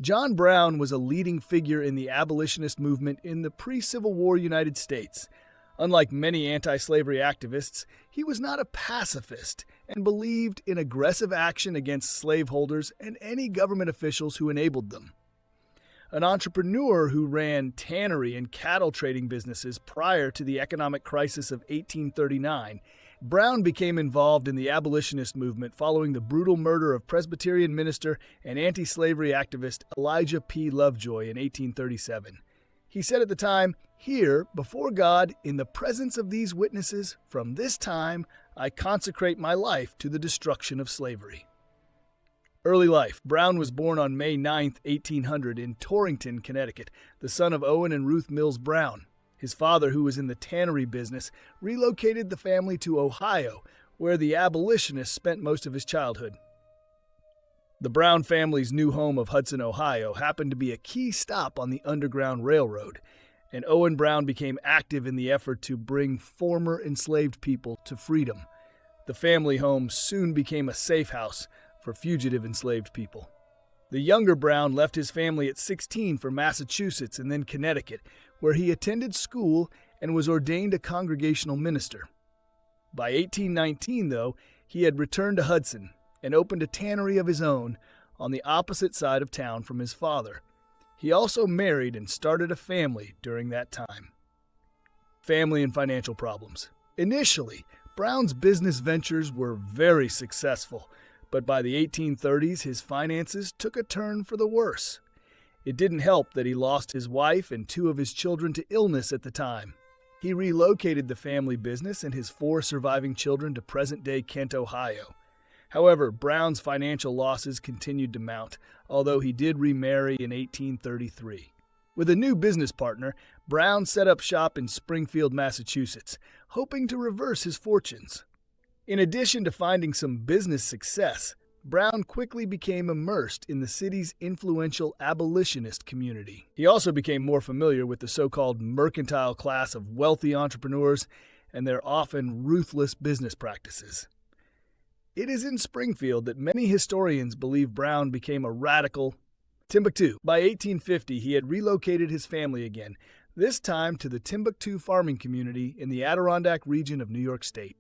John Brown was a leading figure in the abolitionist movement in the pre-Civil War United States. Unlike many anti-slavery activists, he was not a pacifist and believed in aggressive action against slaveholders and any government officials who enabled them. An entrepreneur who ran tannery and cattle trading businesses prior to the economic crisis of 1839, Brown became involved in the abolitionist movement following the brutal murder of Presbyterian minister and anti-slavery activist Elijah P. Lovejoy in 1837. He said at the time, "Here, before God, in the presence of these witnesses, from this time I consecrate my life to the destruction of slavery." Early life. Brown was born on May 9, 1800 in Torrington, Connecticut, the son of Owen and Ruth Mills Brown. His father, who was in the tannery business, relocated the family to Ohio, where the abolitionists spent most of his childhood. The Brown family's new home of Hudson, Ohio, happened to be a key stop on the Underground Railroad, and Owen Brown became active in the effort to bring former enslaved people to freedom. The family home soon became a safe house for fugitive enslaved people. The younger Brown left his family at 16 for Massachusetts and then Connecticut, where he attended school and was ordained a congregational minister. By 1819, though, he had returned to Hudson and opened a tannery of his own on the opposite side of town from his father. He also married and started a family during that time. Family and financial problems. Initially, Brown's business ventures were very successful, but by the 1830s, his finances took a turn for the worse. It didn't help that he lost his wife and 2 of his children to illness at the time. He relocated the family business and his 4 surviving children to present-day Kent, Ohio. However, Brown's financial losses continued to mount, although he did remarry in 1833. With a new business partner, Brown set up shop in Springfield, Massachusetts, hoping to reverse his fortunes. In addition to finding some business success, Brown quickly became immersed in the city's influential abolitionist community. He also became more familiar with the so-called mercantile class of wealthy entrepreneurs and their often ruthless business practices. It is in Springfield that many historians believe Brown became a radical. Timbuktu. By 1850, he had relocated his family again, this time to the Timbuktu farming community in the Adirondack region of New York State.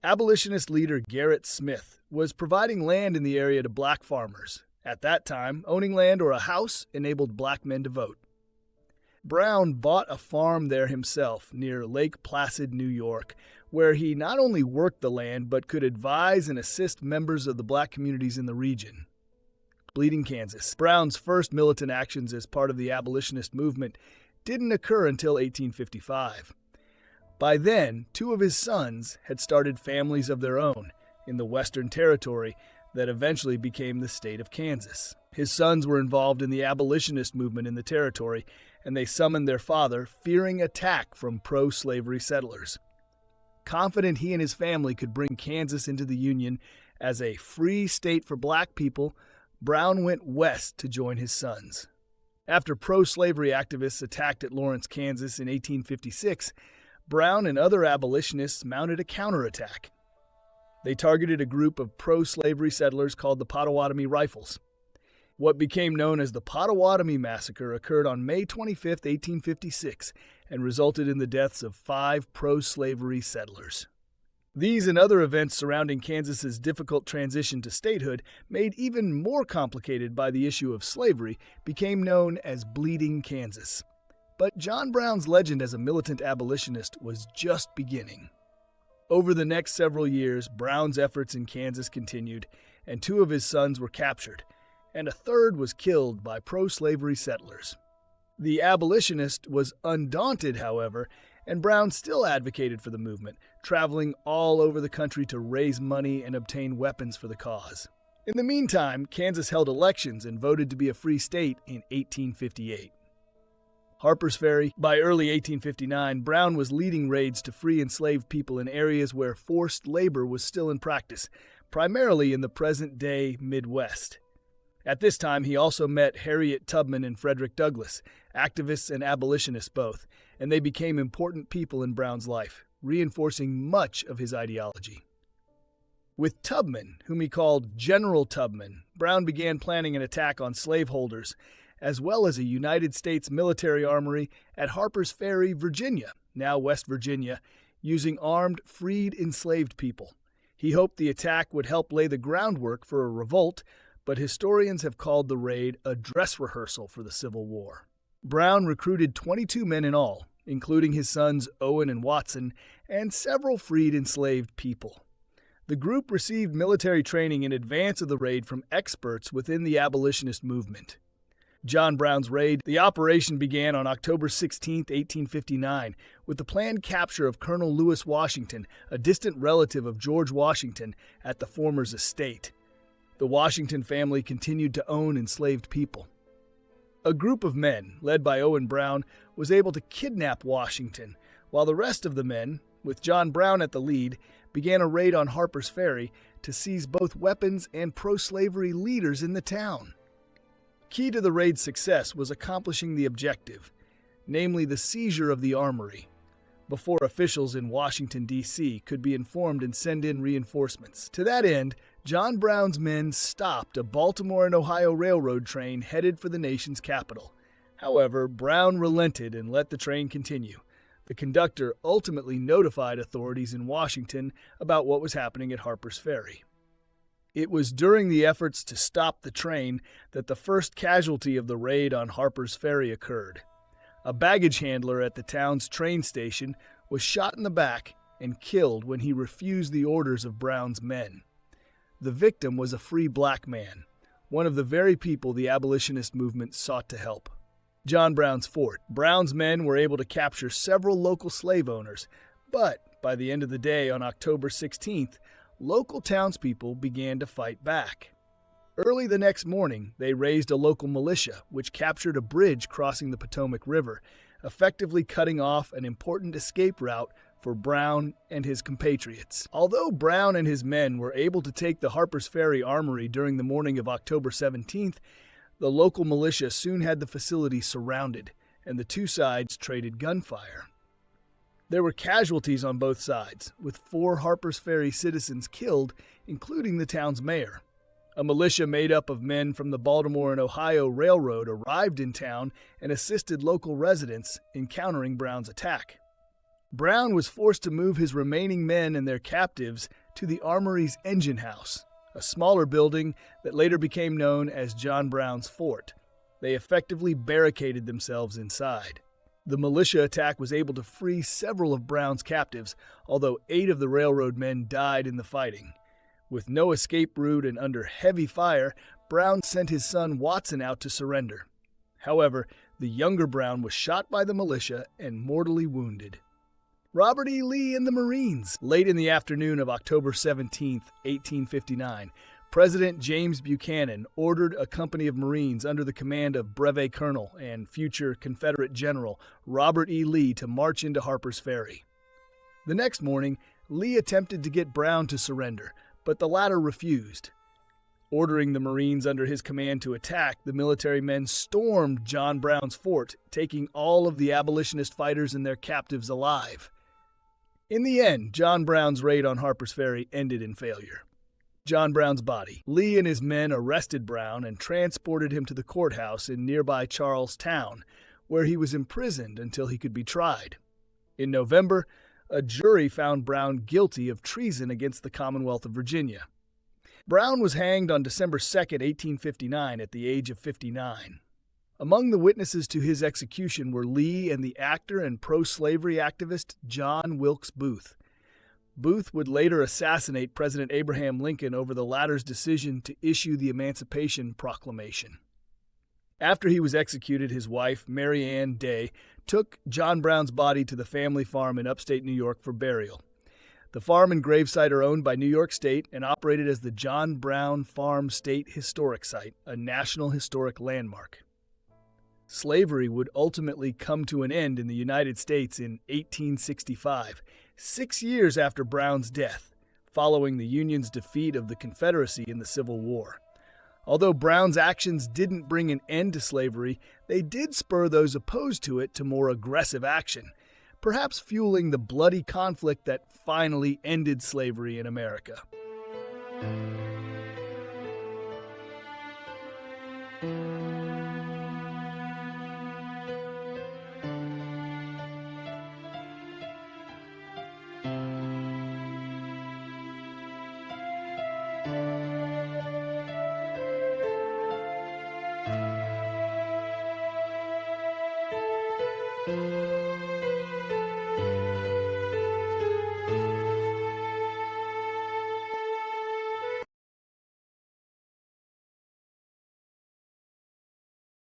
Abolitionist leader Gerrit Smith was providing land in the area to black farmers. At that time, owning land or a house enabled black men to vote. Brown bought a farm there himself near Lake Placid, New York, where he not only worked the land but could advise and assist members of the black communities in the region. Bleeding, Kansas. Brown's first militant actions as part of the abolitionist movement didn't occur until 1855. By then, 2 of his sons had started families of their own in the Western Territory that eventually became the state of Kansas. His sons were involved in the abolitionist movement in the territory, and they summoned their father, fearing attack from pro-slavery settlers. Confident he and his family could bring Kansas into the Union as a free state for black people, Brown went west to join his sons. After pro-slavery activists attacked at Lawrence, Kansas in 1856, Brown and other abolitionists mounted a counterattack. They targeted a group of pro-slavery settlers called the Potawatomi Rifles. What became known as the Potawatomi Massacre occurred on May 25, 1856, and resulted in the deaths of 5 pro-slavery settlers. These and other events surrounding Kansas's difficult transition to statehood, made even more complicated by the issue of slavery, became known as Bleeding, Kansas. But John Brown's legend as a militant abolitionist was just beginning. Over the next several years, Brown's efforts in Kansas continued, and 2 of his sons were captured, and a third was killed by pro-slavery settlers. The abolitionist was undaunted, however, and Brown still advocated for the movement, traveling all over the country to raise money and obtain weapons for the cause. In the meantime, Kansas held elections and voted to be a free state in 1858. Harper's Ferry. By early 1859, Brown was leading raids to free enslaved people in areas where forced labor was still in practice, primarily in the present-day Midwest. At this time, he also met Harriet Tubman and Frederick Douglass, activists and abolitionists both, and they became important people in Brown's life, reinforcing much of his ideology. With Tubman, whom he called General Tubman, Brown began planning an attack on slaveholders, as well as a United States military armory at Harper's Ferry, Virginia, now West Virginia, using armed, freed enslaved people. He hoped the attack would help lay the groundwork for a revolt, but historians have called the raid a dress rehearsal for the Civil War. Brown recruited 22 men in all, including his sons Owen and Watson, and several freed enslaved people. The group received military training in advance of the raid from experts within the abolitionist movement. John Brown's raid, the operation began on October 16, 1859, with the planned capture of Colonel Lewis Washington, a distant relative of George Washington, at the former's estate. The Washington family continued to own enslaved people. A group of men, led by Owen Brown, was able to kidnap Washington, while the rest of the men, with John Brown at the lead, began a raid on Harper's Ferry to seize both weapons and pro-slavery leaders in the town. Key to the raid's success was accomplishing the objective, namely the seizure of the armory, before officials in Washington, D.C. could be informed and send in reinforcements. To that end, John Brown's men stopped a Baltimore and Ohio Railroad train headed for the nation's capital. However, Brown relented and let the train continue. The conductor ultimately notified authorities in Washington about what was happening at Harper's Ferry. It was during the efforts to stop the train that the first casualty of the raid on Harper's Ferry occurred. A baggage handler at the town's train station was shot in the back and killed when he refused the orders of Brown's men. The victim was a free black man, one of the very people the abolitionist movement sought to help. John Brown's fort. Brown's men were able to capture several local slave owners, but by the end of the day on October 16th, local townspeople began to fight back. Early the next morning, they raised a local militia, which captured a bridge crossing the Potomac River, effectively cutting off an important escape route for Brown and his compatriots. Although Brown and his men were able to take the Harper's Ferry Armory during the morning of October 17th, the local militia soon had the facility surrounded, and the two sides traded gunfire. There were casualties on both sides, with 4 Harper's Ferry citizens killed, including the town's mayor. A militia made up of men from the Baltimore and Ohio Railroad arrived in town and assisted local residents in countering Brown's attack. Brown was forced to move his remaining men and their captives to the Armory's engine house, a smaller building that later became known as John Brown's fort. They effectively barricaded themselves inside. The militia attack was able to free several of Brown's captives, although 8 of the railroad men died in the fighting. With no escape route and under heavy fire, Brown sent his son Watson out to surrender. However, the younger Brown was shot by the militia and mortally wounded. Robert E. Lee and the Marines. Late in the afternoon of October 17, 1859, President James Buchanan ordered a company of Marines under the command of Brevet Colonel and future Confederate General Robert E. Lee to march into Harper's Ferry. The next morning, Lee attempted to get Brown to surrender, but the latter refused. Ordering the Marines under his command to attack, the military men stormed John Brown's fort, taking all of the abolitionist fighters and their captives alive. In the end, John Brown's raid on Harper's Ferry ended in failure. John Brown's body. Lee and his men arrested Brown and transported him to the courthouse in nearby Charlestown, where he was imprisoned until he could be tried. In November, a jury found Brown guilty of treason against the Commonwealth of Virginia. Brown was hanged on December 2, 1859, at the age of 59. Among the witnesses to his execution were Lee and the actor and pro-slavery activist John Wilkes Booth. Booth would later assassinate President Abraham Lincoln over the latter's decision to issue the Emancipation Proclamation. After he was executed, his wife, Mary Ann Day, took John Brown's body to the family farm in upstate New York for burial. The farm and gravesite are owned by New York State and operated as the John Brown Farm State Historic Site, a National Historic Landmark. Slavery would ultimately come to an end in the United States in 1865, 6 years after Brown's death, following the Union's defeat of the Confederacy in the Civil War. Although Brown's actions didn't bring an end to slavery, they did spur those opposed to it to more aggressive action, perhaps fueling the bloody conflict that finally ended slavery in America.